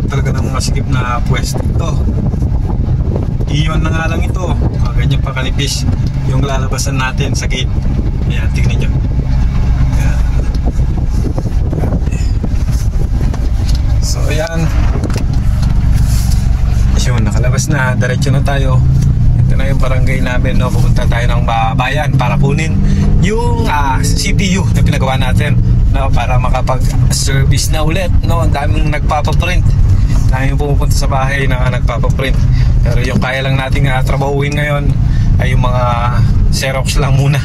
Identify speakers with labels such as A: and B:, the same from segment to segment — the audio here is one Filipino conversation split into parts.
A: Napakahanap talaga ng mga sikip na pwesto ito. Iyon na nga lang ito. Ganyan pa kanipis yung lalabasan natin sa gate. Ayan, tingnan nyo. Ayan. So ayan. Yun, nakalabas na. Diretso na tayo. Ito na yung barangay namin, no? Pupunta tayo ng bayan para kunin yung CPU na pinagawa natin, no? Para makapag-service na ulit, no? Ang daming nagpapaprint. Daming pumupunta sa bahay na nagpapaprint. Pero yung kaya lang nating trabahuin ngayon ay yung mga Xerox lang muna.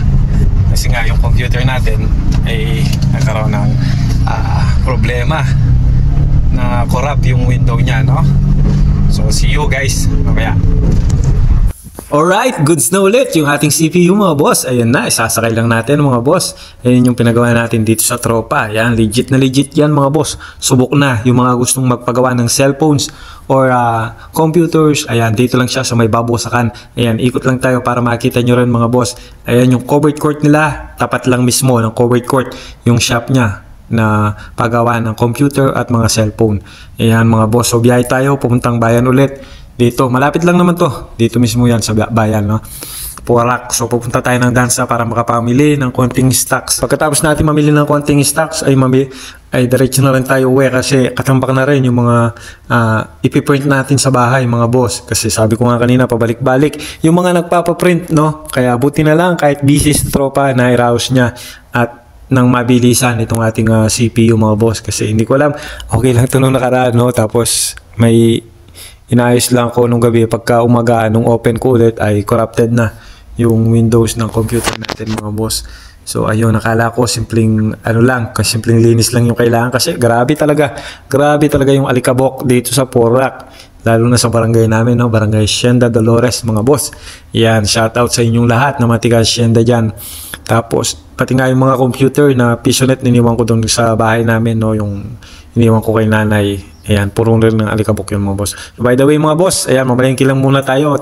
A: Kasi nga yung computer natin ay nagkaroon ng problema na corrupt yung window niya, no? So see you guys mamaya. Alright, goods na ulit yung ating CPU mga boss. Ayan na, isasakay lang natin mga boss. Ayan yung pinagawa natin dito sa tropa. Ayan, legit na legit yan mga boss. Subok na yung mga gustong magpagawa ng cellphones or computers. Ayan, dito lang siya sa may babusakan. Ayan, ikot lang tayo para makita nyo rin mga boss. Ayan yung covered court nila. Tapat lang mismo ng covered court yung shop niya na paggawa ng computer at mga cellphone. Ayan mga boss, so biyahe tayo, pupuntang bayan ulit. Dito, malapit lang naman to. Dito mismo yan sa bayan, no? Porac. So pupunta tayo ng Dansa para makapamili ng konting stocks. Pagkatapos natin mamili ng konting stocks ay diretso na rin tayo uwi kasi katambak na rin yung mga ipiprint natin sa bahay mga boss. Kasi sabi ko nga kanina, pabalik-balik yung mga nagpapaprint, no? Kaya buti na lang kahit busy sa tropa na i-rouse niya at nang mabilisan itong ating CPU mga boss. Kasi hindi ko alam, okay lang ito nung nakaraan, no? Tapos may inayos lang ko nung gabi, pagka umaga nung open ko ulit ay corrupted na yung Windows ng computer natin mga boss. So ayun, nakala ko simpleng simpleng linis lang yung kailangan kasi grabe talaga yung alikabok dito sa Porac, lalo na sa barangay namin, no? Barangay Hacienda Dolores mga boss. Yan, shoutout sa inyong lahat na matiga Hacienda dyan. Tapos pati nga yung mga computer na Pisonet niniwan ko doon sa bahay namin, no? Yung iniwan ko kay nanay. Ayan, purong rin ng alikabok yung mga boss. By the way mga boss, ayan, mamalengke lang muna tayo.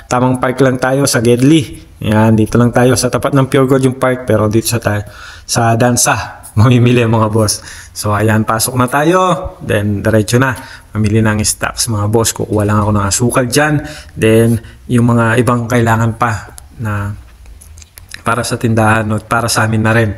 A: Tamang park lang tayo sa Gedli. Ayan, dito lang tayo sa tapat ng Pure Gold yung park. Pero dito sa Dansa, mamimili mga boss. So ayan, pasok na tayo. Then diretso na. Mamili ng stocks mga boss. Kukuha lang ako ng asukal dyan. Then yung mga ibang kailangan pa na para sa tindahan, no? Para sa amin na rin.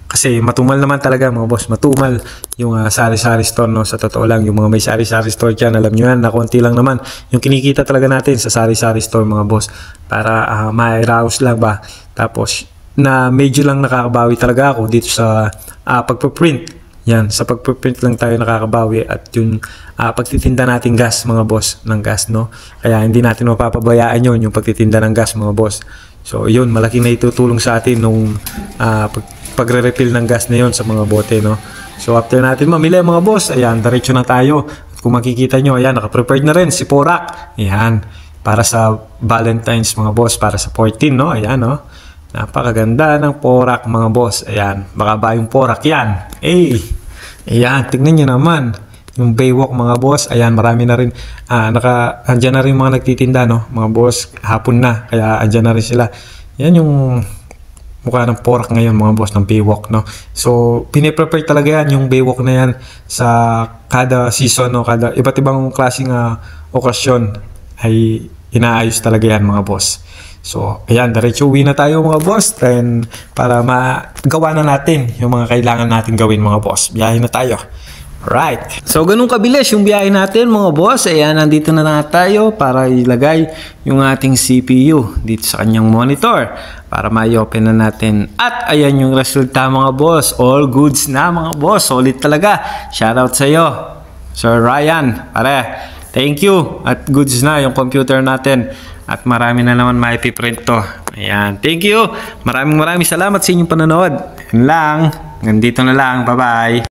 A: Kasi matumal naman talaga mga boss, matumal yung sari-sari store, no? Sa totoo lang, yung mga may sari-sari store dyan, alam nyo yan, na konti lang naman yung kinikita talaga natin sa sari-sari store mga boss, para ma-rouse lang ba. Tapos na medyo lang nakakabawi talaga ako dito sa pagpaprint. Yan, sa pagpaprint lang tayo nakakabawi, at yung pagtitinda natin gas mga boss, ng gas, no? Kaya hindi natin mapapabayaan yun, yung pagtitinda ng gas mga boss. So yun, malaking na itutulong sa atin nung pagre-refill ng gas na yun sa mga bote, no? So after natin mamili mga boss, ayan, diretso na tayo. At kung makikita nyo, ayan, naka-prepared na rin si Porac. Ayan, para sa Valentine's mga boss, para sa 14, no? Ayan, no? Napakaganda ng Porac mga boss. Ayan, baka ba yung Porac yan? Ayan, tignan nyo naman yung Baywalk mga boss. Ayan, marami na rin andyan na rin mga nagtitinda, no? Mga boss, hapon na, kaya andyan na rin sila. Yan yung mukha ng Porac ngayon mga boss, ng Baywalk, no? So piniprepare talaga yan, yung Baywalk na yan, sa kada season, no? Kada iba't ibang klaseng okasyon ay inaayos talaga yan mga boss. So ayan, diretso uwi na tayo mga boss, then para magawa na natin yung mga kailangan natin gawin mga boss. Biyahe na tayo. Right. So ganun kabilis yung biyahe natin mga boss. Ayan, nandito na tayo para ilagay yung ating CPU dito sa kanyang monitor para ma-open na natin. At ayan yung resulta mga boss. All goods na mga boss. Solid talaga. Shoutout sa iyo, Sir Ryan. Pare, thank you. At goods na yung computer natin. At marami na naman maipiprint to. Ayan, thank you. Maraming salamat sa inyong panonood. Yan lang. Nandito na lang. Bye-bye.